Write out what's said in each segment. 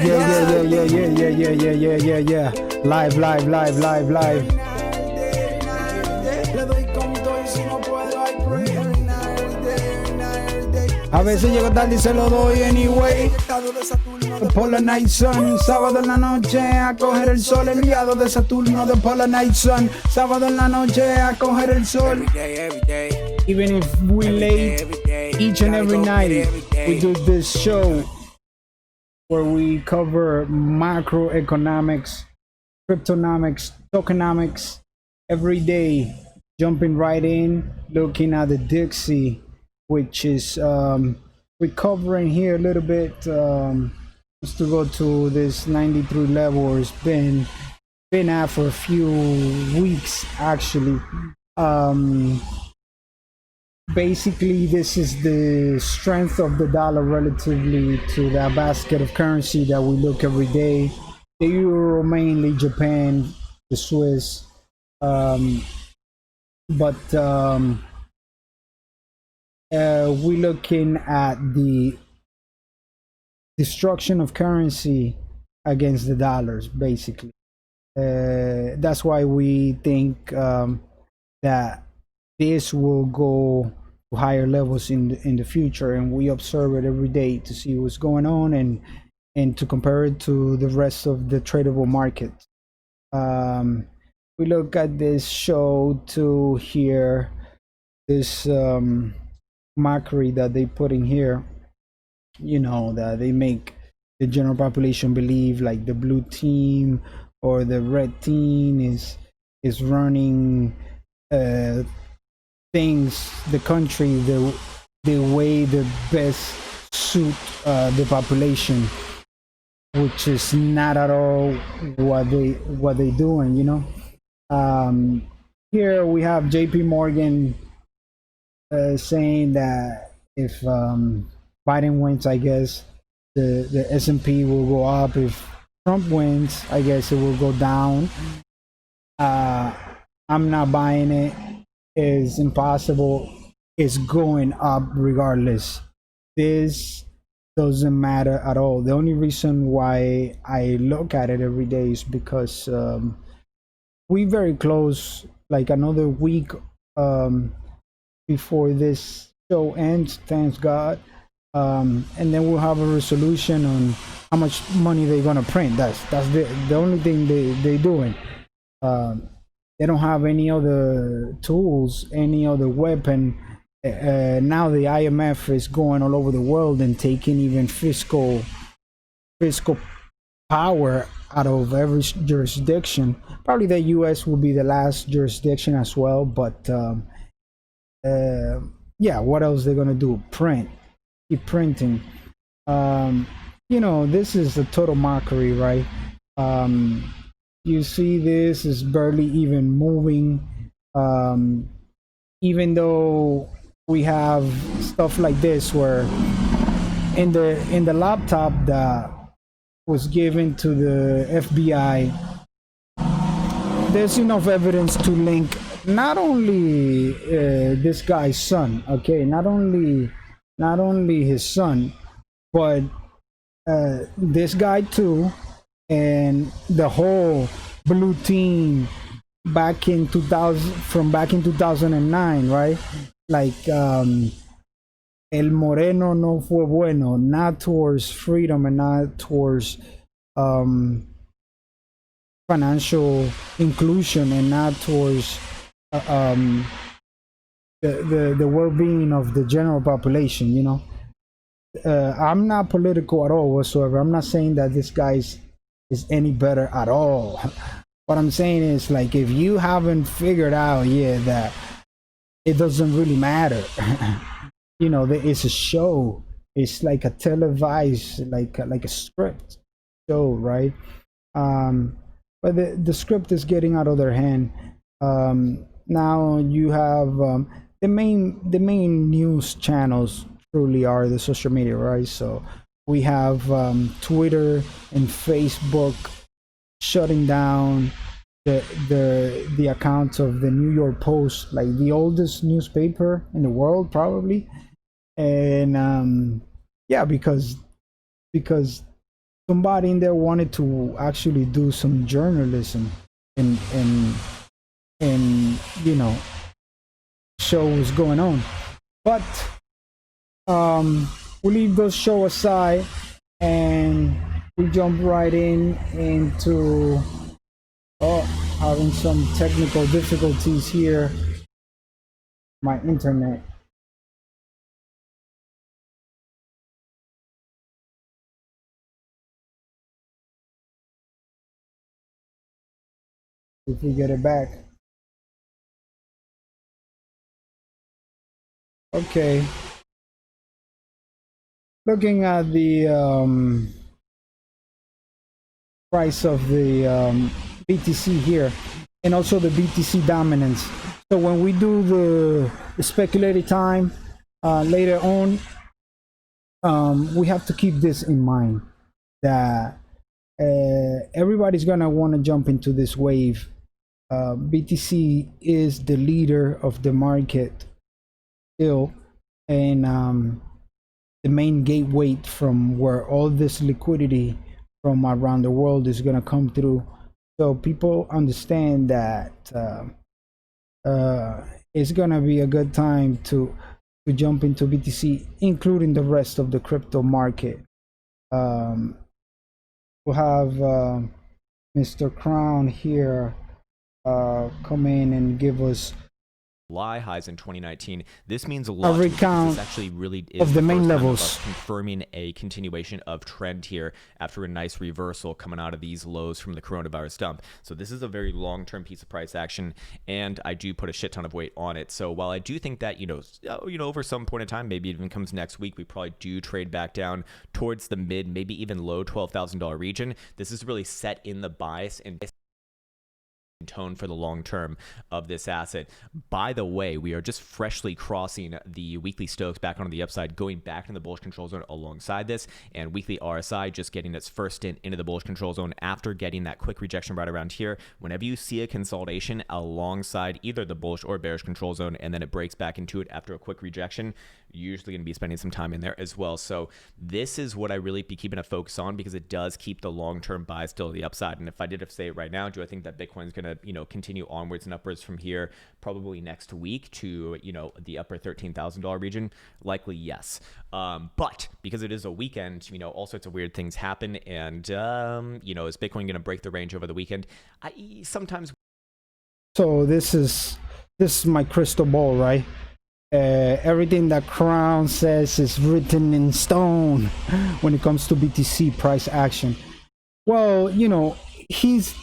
Yeah. Live. A veces llego tarde y se lo doy anyway. The Polar Night Sun, sábado en la noche a coger el sol, enviado de Saturno. The Polar Night Sun, sábado en la noche a coger el sol. Even if we late, each and every night we do this show where we cover macroeconomics, cryptonomics, tokenomics every day, jumping right in, looking at the Dixie, which is recovering here a little bit, just to go to this 93 level. It's been at for a few weeks actually. Basically, this is the strength of the dollar relatively to that basket of currency that we look every day. The euro, mainly Japan, the Swiss, but we're looking at the destruction of currency against the dollars, basically. That's why we think that this will go to higher levels in the future, and we observe it every day to see what's going on and to compare it to the rest of the tradable market. We look at this show to here, this mockery that they put in here, you know, that they make the general population believe like the blue team or the red team is running things, the country, the way the best suit the population, which is not at all what they doing, you know. Here we have JP Morgan saying that if Biden wins, I guess the S&P will go up. If Trump wins, I guess it will go down. I'm not buying it. It's impossible. It's going up regardless. This doesn't matter at all. The only reason why I look at it every day is because we're very close, like another week before this show ends, thanks God, and then we'll have a resolution on how much money they're gonna print. That's the only thing they doing. They don't have any other tools, any other weapon. Now the IMF is going all over the world and taking even fiscal power out of every jurisdiction. Probably the US will be the last jurisdiction as well, but yeah, what else they're gonna do? Keep printing. You know, this is a total mockery, right? You see, this is barely even moving, even though we have stuff like this where in the laptop that was given to the FBI, there's enough evidence to link not only this guy's son, okay, not only his son, but this guy too, and the whole blue team back in 2009, right? Like El Moreno no fue bueno, not towards freedom and not towards financial inclusion and not towards the well-being of the general population, you know. I'm not political at all whatsoever. I'm not saying that this guy is any better at all. What I'm saying is, like, if you haven't figured out yet that it doesn't really matter, you know, it's a show. It's like a televised, like a script show, right? But the script is getting out of their hand. Now you have the main news channels truly are the social media, right? So we have Twitter and Facebook shutting down the accounts of the New York Post, like the oldest newspaper in the world probably, and yeah, because somebody in there wanted to actually do some journalism and you know, show what's going on. But we leave those show aside and we jump right into having some technical difficulties here. My internet. If we get it back. Okay. Looking at the price of the BTC here, and also the BTC dominance. So when we do the speculative time later on, we have to keep this in mind, that everybody's gonna want to jump into this wave. BTC is the leader of the market still, and the main gateway from where all this liquidity from around the world is going to come through. So people understand that it's going to be a good time to jump into BTC, including the rest of the crypto market. We'll have Mr. Crown here come in and give us highs in 2019. This means a lot. Recount this actually really is of the main levels, confirming a continuation of trend here after a nice reversal coming out of these lows from the coronavirus dump. So this is a very long-term piece of price action, and I do put a shit ton of weight on it. So while I do think that over some point in time, maybe it even comes next week, we probably do trade back down towards the mid, maybe even low $12,000 region. This is really set in the bias and tone for the long term of this asset. By the way, we are just freshly crossing the weekly Stokes back onto the upside, going back in the bullish control zone alongside this, and weekly RSI just getting its first stint into the bullish control zone after getting that quick rejection right around here. Whenever you see a consolidation alongside either the bullish or bearish control zone and then it breaks back into it after a quick rejection, you're usually going to be spending some time in there as well. So this is what I really be keeping a focus on, because it does keep the long-term buy still to the upside. And if I did have to say it right now, do I think that Bitcoin is going to continue onwards and upwards from here probably next week to the upper $13,000 region? Likely yes. But because it is a weekend, all sorts of weird things happen, and is Bitcoin going to break the range over the weekend? Sometimes. So this is my crystal ball, right? Everything that Crown says is written in stone when it comes to BTC price action. Well, he's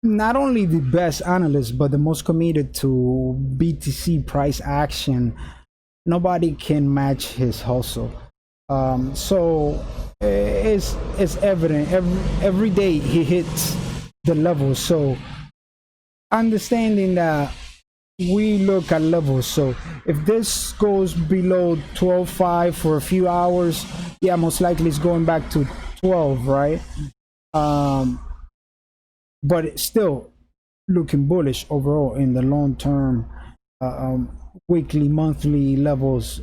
not only the best analyst, but the most committed to BTC price action. Nobody can match his hustle. So it's evident every day he hits the level. So understanding that we look at levels, so if this goes below 12.5 for a few hours, yeah, most likely it's going back to 12, right? But it's still looking bullish overall in the long term, weekly, monthly levels.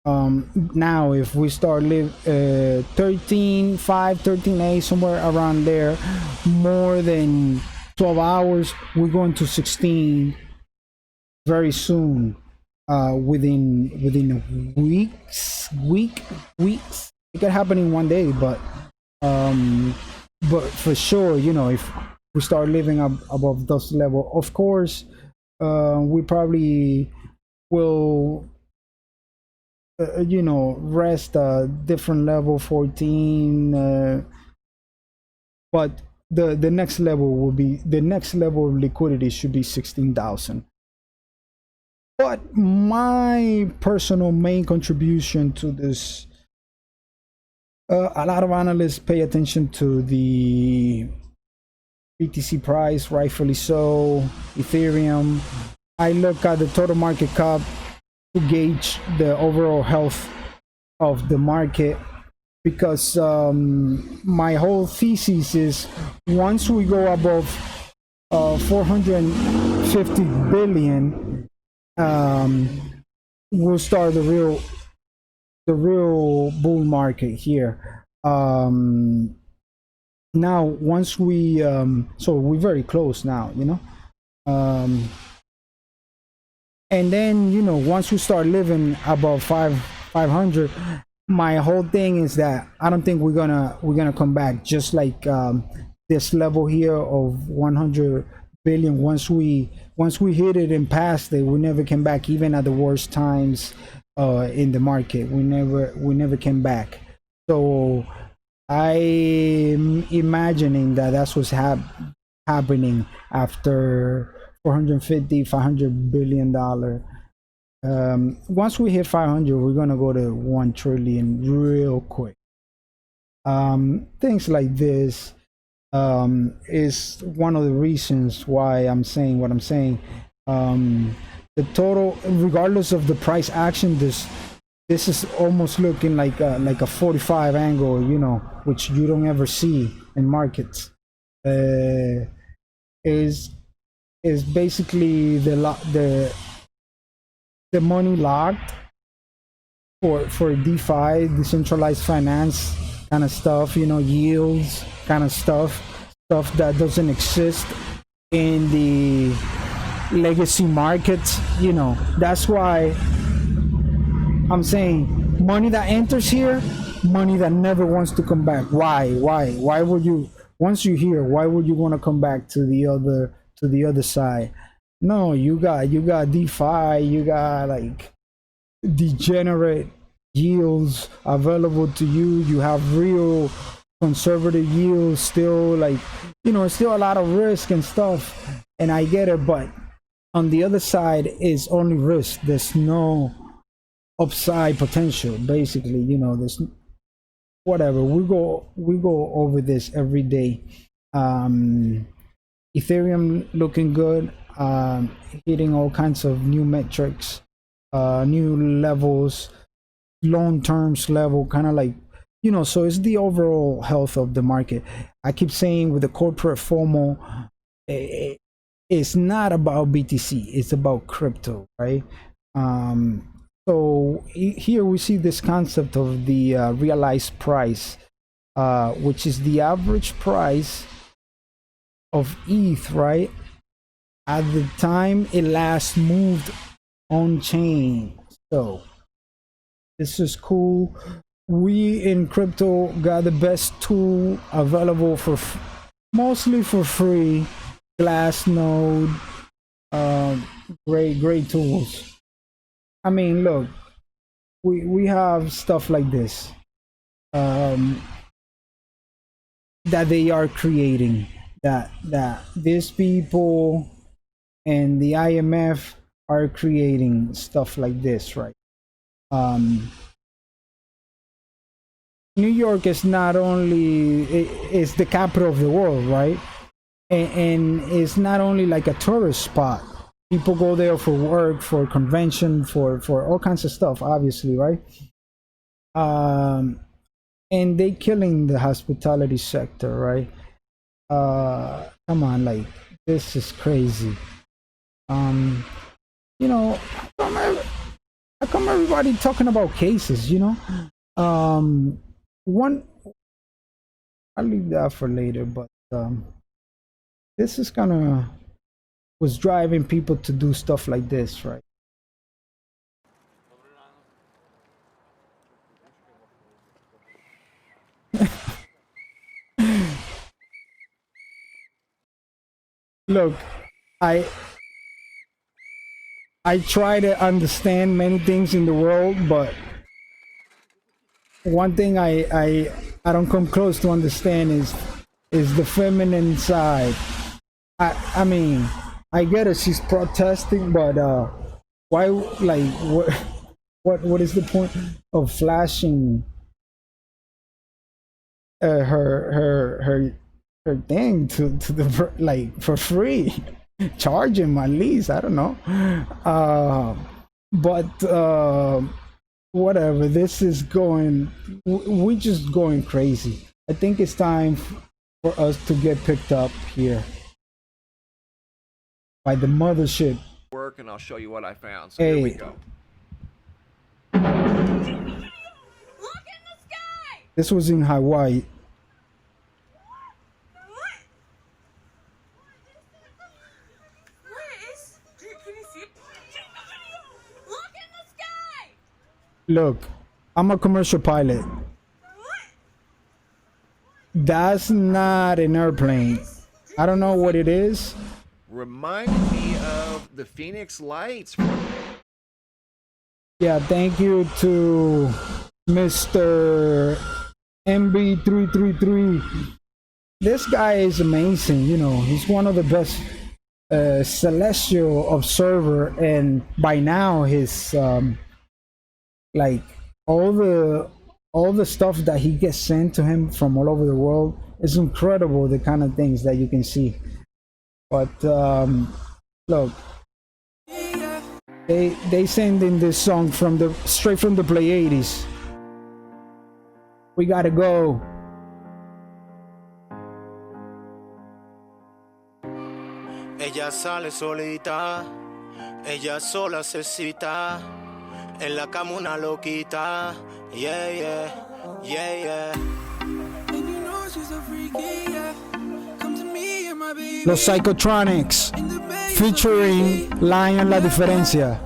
Now if we start 13.5, 13.8, somewhere around there, more than 12 hours, we're going to 16 very soon, within weeks. It could happen in one day, but for sure, if we start living up above those level, of course, we probably will rest a different level, 14, but the next level will be, the next level of liquidity should be 16,000. But my personal main contribution to this, a lot of analysts pay attention to the BTC price, rightfully so, Ethereum. I look at the total market cap to gauge the overall health of the market, because my whole thesis is once we go above 450 billion, we'll start the real bull market here. um now once we so we're very close now, you know. And then, you know, once we start living above 500, my whole thing is that I don't think we're gonna come back just like this level here of 100 billion. Once we hit it and passed it, we never came back. Even at the worst times in the market, we never came back. So I'm imagining that that's what's happening after 450 500 billion dollar. Once we hit 500, we're gonna go to 1 trillion real quick. Things like this is one of the reasons why I'm saying what I'm saying. The total, regardless of the price action, this is almost looking like a 45 angle, you know, which you don't ever see in markets. Is basically the money locked for DeFi, decentralized finance kind of stuff, you know, yields kind of stuff that doesn't exist in the legacy markets, you know. That's why I'm saying money that enters here, money that never wants to come back. Why would you, once you're here, why would you want to come back to the other side? No, you got DeFi, you got like degenerate yields available to you. You have real conservative yields still, like, you know, still a lot of risk and stuff. And I get it, but on the other side is only risk. There's no upside potential, basically. You know, there's whatever. We go over this every day. Ethereum looking good, hitting all kinds of new metrics, new levels, long terms level, kind of like, you know. So it's the overall health of the market. I keep saying with the corporate Fomo, it's not about BTC, it's about crypto, right? So here we see this concept of the realized price, which is the average price of ETH, right, at the time it last moved on chain. So this is cool. We in crypto got the best tool available for mostly for free. Glassnode, great tools. I mean, look, we have stuff like this that they are creating, that these people and the IMF are creating stuff like this, right? New York is not only is the capital of the world, right? And it's not only like a tourist spot. People go there for work, for convention, for all kinds of stuff, obviously, right? And they killing the hospitality sector, right? Come on, like, this is crazy. You know, how come everybody talking about cases, you know? One, I'll leave that for later, but this is was driving people to do stuff like this, right? Look, I try to understand many things in the world, but one thing I don't come close to understand is the feminine side. I mean, I get it, she's protesting, but why, like, what is the point of flashing her thing to the, like, for free? Charge him at least, I don't know. But whatever, this is going, we just going crazy. I think it's time for us to get picked up here by the mothership. Work, and I'll show you what I found. So here we go. Look in the sky! This was in Hawaii. Look, I'm a commercial pilot. That's not an airplane. I don't know what it is. Reminded me of the Phoenix Lights. Yeah, thank you to Mr. MB333. This guy is amazing, you know. He's one of the best celestial observer, and by now his like all the stuff that he gets sent to him from all over the world is incredible, the kind of things that you can see. But look, they send in this song from the straight from the Pleiades. We gotta go. Ella sale solita, ella sola se cita, en la cama una loquita, yeah, yeah, yeah, yeah. And you know she's a freaky, yeah. Come to me and my baby. Los Psychotronics featuring Lion La Diferencia.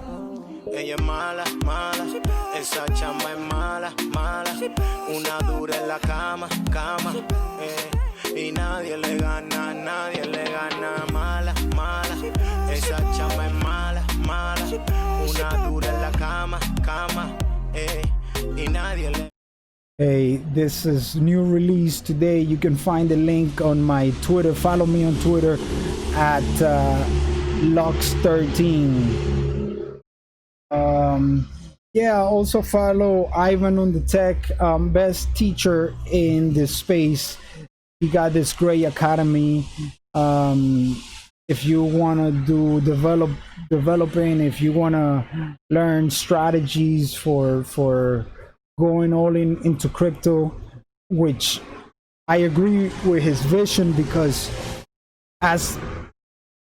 Ella es mala, mala, esa chama es mala, mala, una dura en la cama, cama, y nadie le gana, mala, mala, esa chama es mala, mala, una dura en la cama, cama, y nadie le. Hey, this is new release today. You can find the link on my Twitter. Follow me on Twitter at Lux13. Yeah, also follow Ivan on the Tech, best teacher in this space. He got this great academy. If you want to do developing, if you want to learn strategies for going all into crypto, which I agree with his vision, because as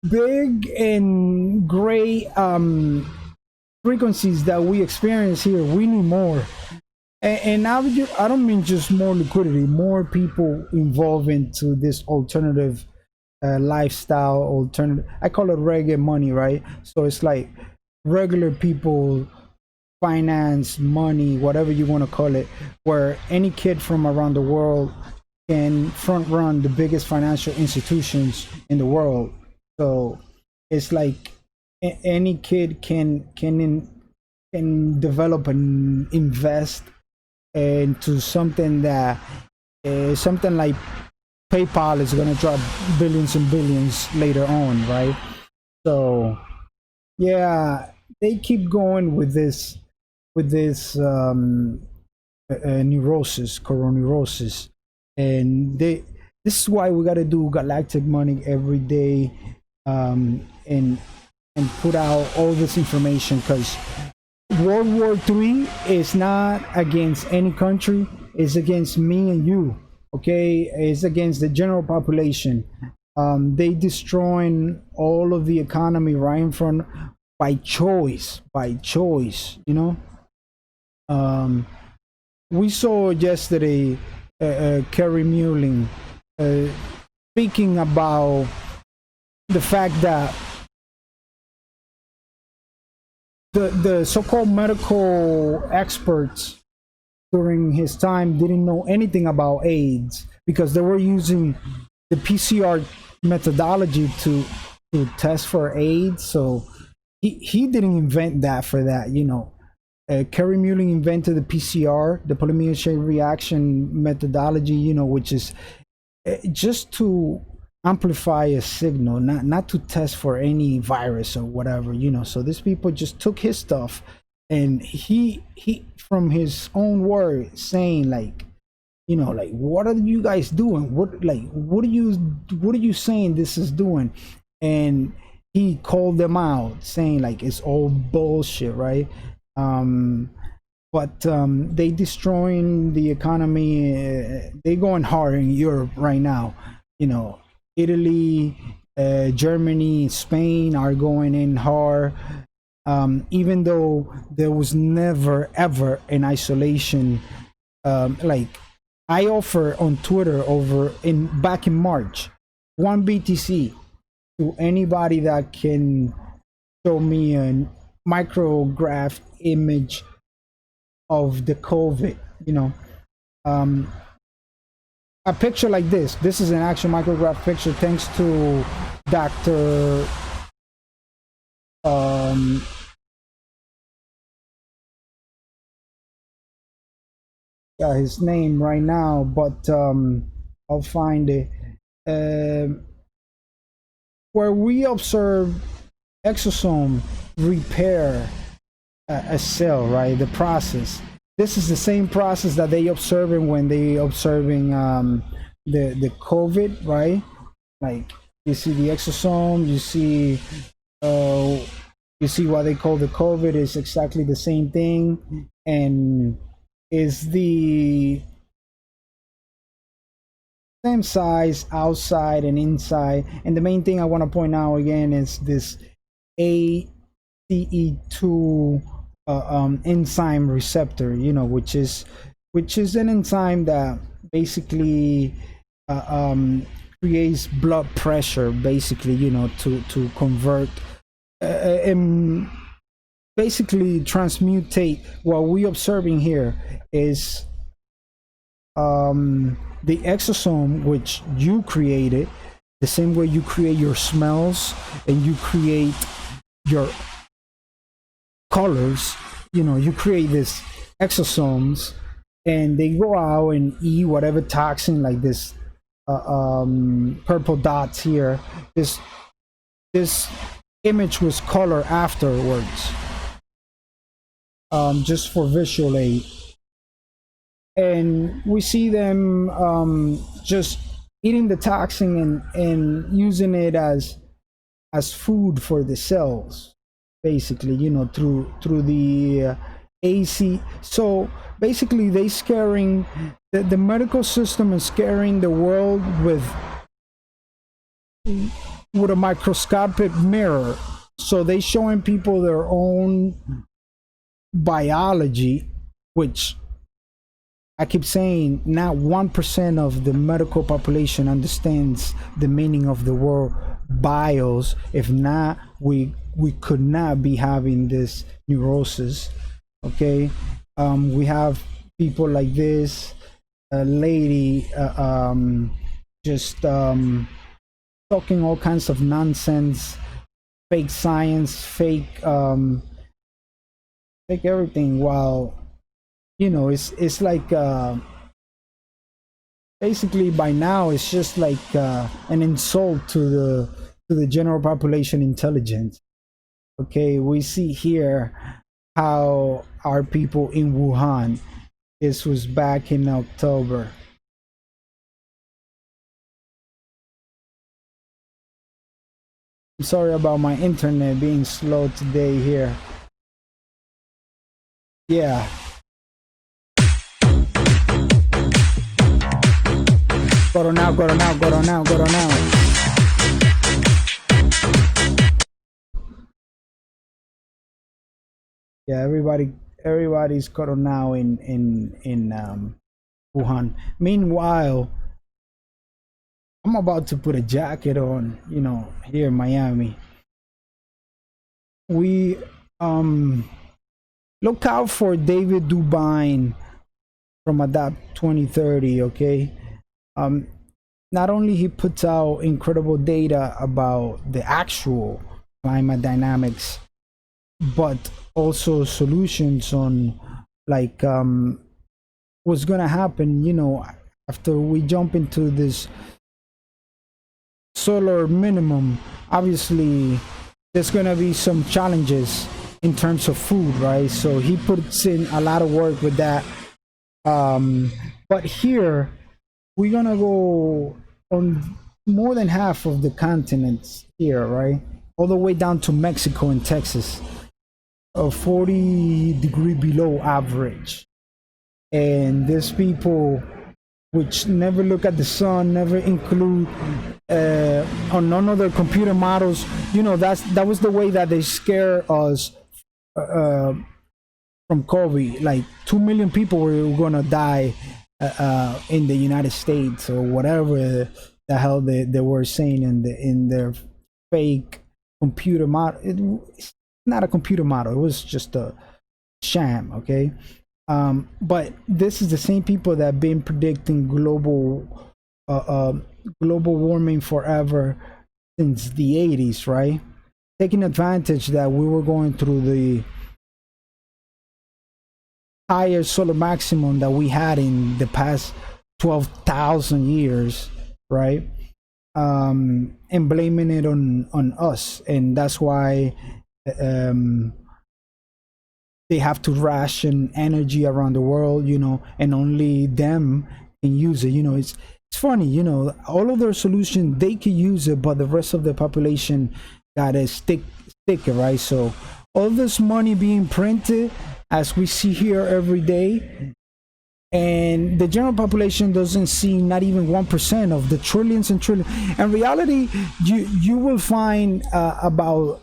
big and great frequencies that we experience here, we need more. And I don't mean just more liquidity, more people involved into this alternative lifestyle, alternative. I call it reggae money, right? So it's like regular people, finance, money, whatever you want to call it, where any kid from around the world can front run the biggest financial institutions in the world. So it's like any kid can develop and invest into something that something like PayPal is going to drop billions and billions later on, right? So yeah, they keep going with this neurosis, coroneurosis, and this is why we got to do Galactic Money every day, and put out all this information, because World War III is not against any country, it's against me and you, okay? It's against the general population. They destroying all of the economy right in front, by choice, you know? We saw yesterday Kerry Muling speaking about the fact that the so-called medical experts during his time didn't know anything about AIDS, because they were using the PCR methodology to test for AIDS. So he didn't invent that for that, you know. Kerry Muling invented the PCR, the polymerase chain reaction methodology, you know, which is just to amplify a signal, not to test for any virus or whatever, you know. So these people just took his stuff, and he from his own word saying, like, you know, like, what are you guys doing? What are you saying this is doing? And he called them out, saying like it's all bullshit, right? But they destroying the economy. They going hard in Europe right now, you know. Italy, Germany, Spain are going in hard, even though there was never ever an isolation, like I offer on Twitter back in March 1 BTC to anybody that can show me a micrograph image of the COVID, a picture like this. This is an actual micrograph picture, thanks to Dr. His name right now, but I'll find it. Where we observe exosome repair a cell, right? The process. This is the same process that they observing when they observing the COVID, right? Like you see the exosome, you see what they call the COVID is exactly the same thing, and is the same size outside and inside. And the main thing I want to point out again is this ACE2 enzyme receptor, which is an enzyme that basically creates blood pressure, basically, to convert and basically transmutate. What we observing here is the exosome, which you created, the same way you create your smells and you create your colors. You create these exosomes, and they go out and eat whatever toxin, like this purple dots here. This image was colored afterwards, just for visual aid. And we see them just eating the toxin and using it as food for the cells, basically, through the AC. So basically they scaring the medical system is scaring the world with a microscopic mirror. So they showing people their own biology, which I keep saying not 1% of the medical population understands the meaning of the word bios. If not, we could not be having this neurosis. Okay, we have people like this lady just talking all kinds of nonsense, fake science, fake everything, while it's like basically by now it's just like an insult to the general population intelligence. Okay, we see here how our people in Wuhan, this was back in October. I'm sorry about my internet being slow today here. Yeah. Go now. Yeah, everybody's caught now in Wuhan. Meanwhile, I'm about to put a jacket on, here in Miami. We look out for David Dubine from Adapt 2030, okay? Not only he puts out incredible data about the actual climate dynamics, but also solutions on like what's gonna happen, after we jump into this solar minimum. Obviously there's gonna be some challenges in terms of food, right? So he puts in a lot of work with that. But here we're gonna go on more than half of the continents here, right? All the way down to Mexico and Texas, 40 degree below average. And there's people which never look at the sun, never include on none of their computer models. That was the way that they scare us from COVID. Like 2 million people were gonna die in the United States or whatever the hell they were saying in their fake computer model. It's not a computer model. It was just a sham. Okay. But this is the same people that have been predicting global warming forever since the 80s, right? Taking advantage that we were going through the higher solar maximum that we had in the past 12,000 years, right? And blaming it on us, and that's why they have to ration energy around the world, you know, and only them can use it. You know, it's funny, you know, all of their solutions, they can use it, but the rest of the population gotta stick it, right? So all this money being printed, as we see here every day, and the general population doesn't see not even 1% of the trillions and trillions. In reality, you will find about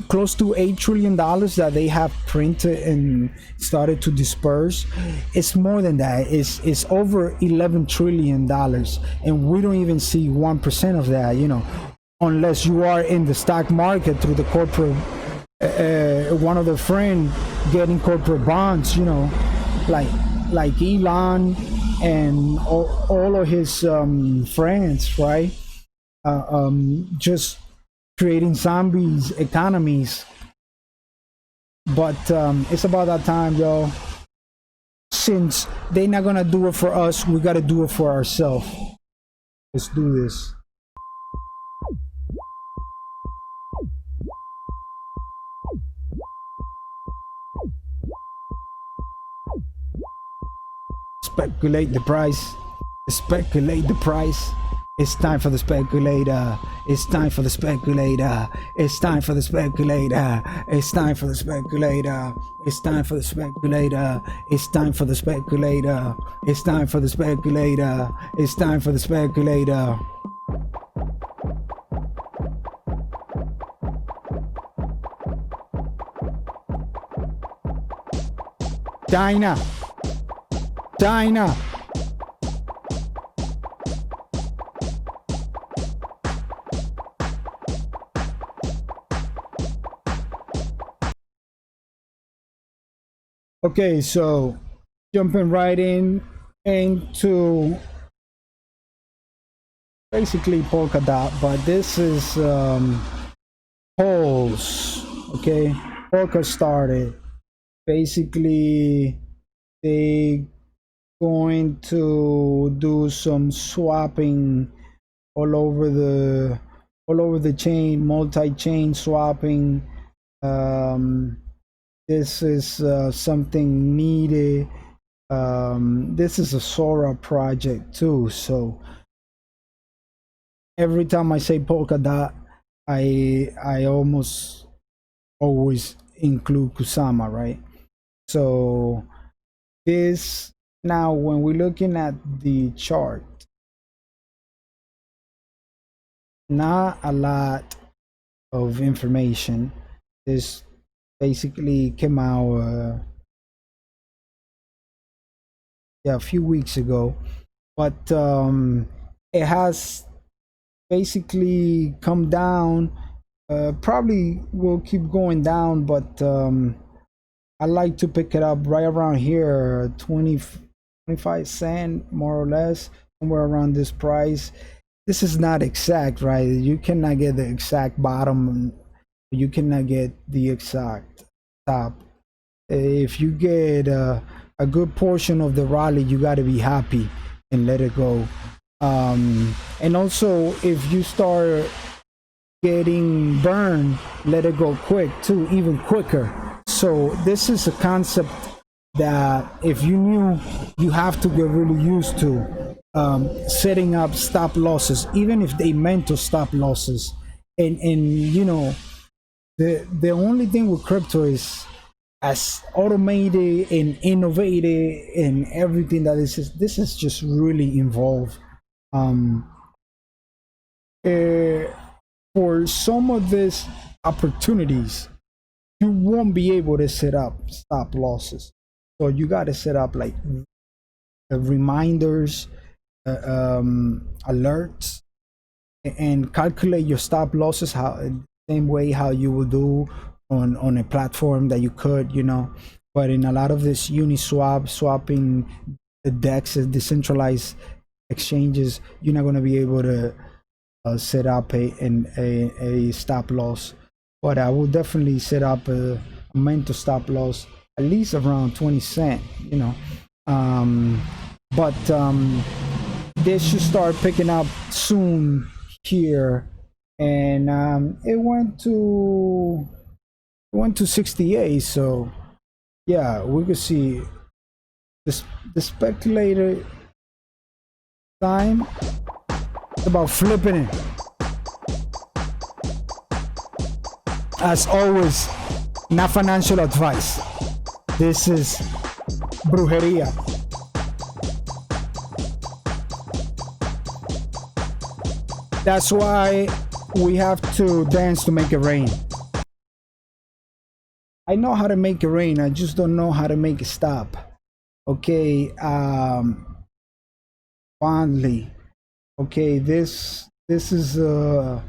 close to $8 trillion that they have printed and started to disperse. It's more than that. It's over $11 trillion, and we don't even see 1% of that, you know, unless you are in the stock market through the corporate one of the friend getting corporate bonds, you know, like Elon and all of his friends, right? Just creating zombies economies. But it's about that time, yo. Since they're not gonna do it for us, we gotta do it for ourselves. Let's do this. Speculate the price. Speculate the price. It's time for the speculator. It's time for the speculator. It's time for the speculator. It's time for the speculator. It's time for the speculator. It's time for the speculator. It's time for the speculator. It's time for the speculator. China. China. Okay, so jumping right into basically Polkadot, but this is polls. Okay, Polka started. Basically, they going to do some swapping all over the chain, multi-chain swapping. This is something needed. This is a Sora project too, so every time I say Polkadot, I almost always include Kusama, right? So this, now when we're looking at the chart, not a lot of information. This basically came out a few weeks ago, but it has basically come down. Probably will keep going down, but I like to pick it up right around here, 25 cent more or less, somewhere around this price. This is not exact, right? You cannot get the exact bottom, you cannot get the exact top. If you get a good portion of the rally, you got to be happy and let it go. And also, if you start getting burned, let it go quick too, even quicker. So this is a concept that if you knew, you have to get really used to setting up stop losses, even if they meant to stop losses. And you know, the only thing with crypto is, as automated and innovative and everything that this is just really involved. For some of these opportunities, you won't be able to set up stop losses, so you got to set up like reminders, alerts, and calculate your stop losses same way how you would do on a platform that you could, you know. But in a lot of this Uniswap swapping DEXs, decentralized exchanges, you're not going to be able to set up a stop loss. But I will definitely set up a mental stop loss at least around 20 cents, you know. But they should start picking up soon here, and it went to 68. So yeah, we could see the speculator time about flipping it. As always, not financial advice. This is brujeria. That's why we have to dance to make it rain. I know how to make it rain, I just don't know how to make it stop. Okay, fondly. Okay, this is a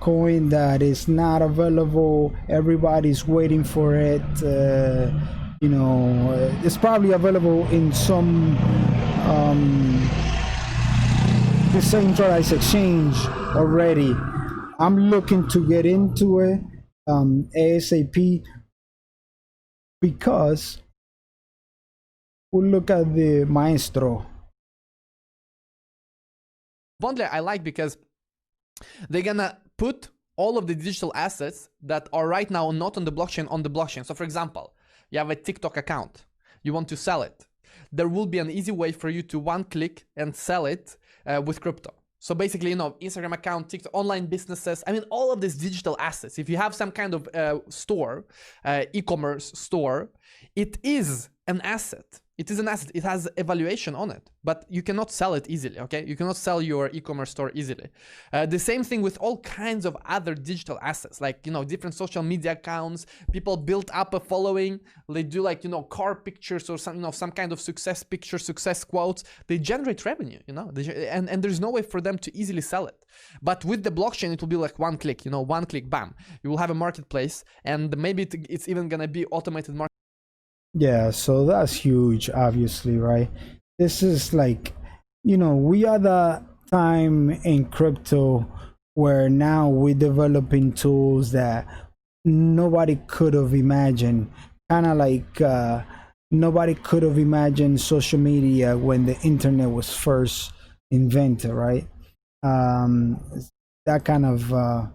coin that is not available. Everybody's waiting for it. You know, it's probably available in some decentralized exchange already. I'm looking to get into it ASAP, because we'll look at the maestro. Bondler I like because they're gonna put all of the digital assets that are right now not on the blockchain. So for example, you have a TikTok account, you want to sell it. There will be an easy way for you to one click and sell it with crypto. So basically, you know, Instagram account, TikTok, online businesses, I mean, all of these digital assets. If you have some kind of store, e-commerce store, it is an asset. It is an asset. It has evaluation on it, but you cannot sell it easily, okay? You cannot sell your e-commerce store easily. The same thing with all kinds of other digital assets, like, you know, different social media accounts. People build up a following. They do, like, you know, car pictures or some, you know, some kind of success picture, success quotes. They generate revenue, you know, and there's no way for them to easily sell it. But with the blockchain, it will be like one click, you know, one click, bam. You will have a marketplace, and maybe it's even gonna be automated market. Yeah, so that's huge, obviously, right? This is like, you know, we are the time in crypto where now we're developing tools that nobody could have imagined. Kind of like nobody could have imagined social media when the internet was first invented, right? That kind of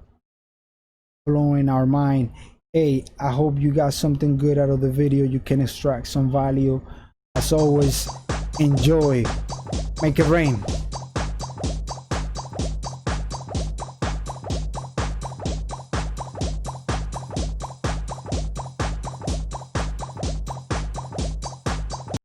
blowing our mind. Hey, I hope you got something good out of the video. You can extract some value. As always, enjoy. Make it rain.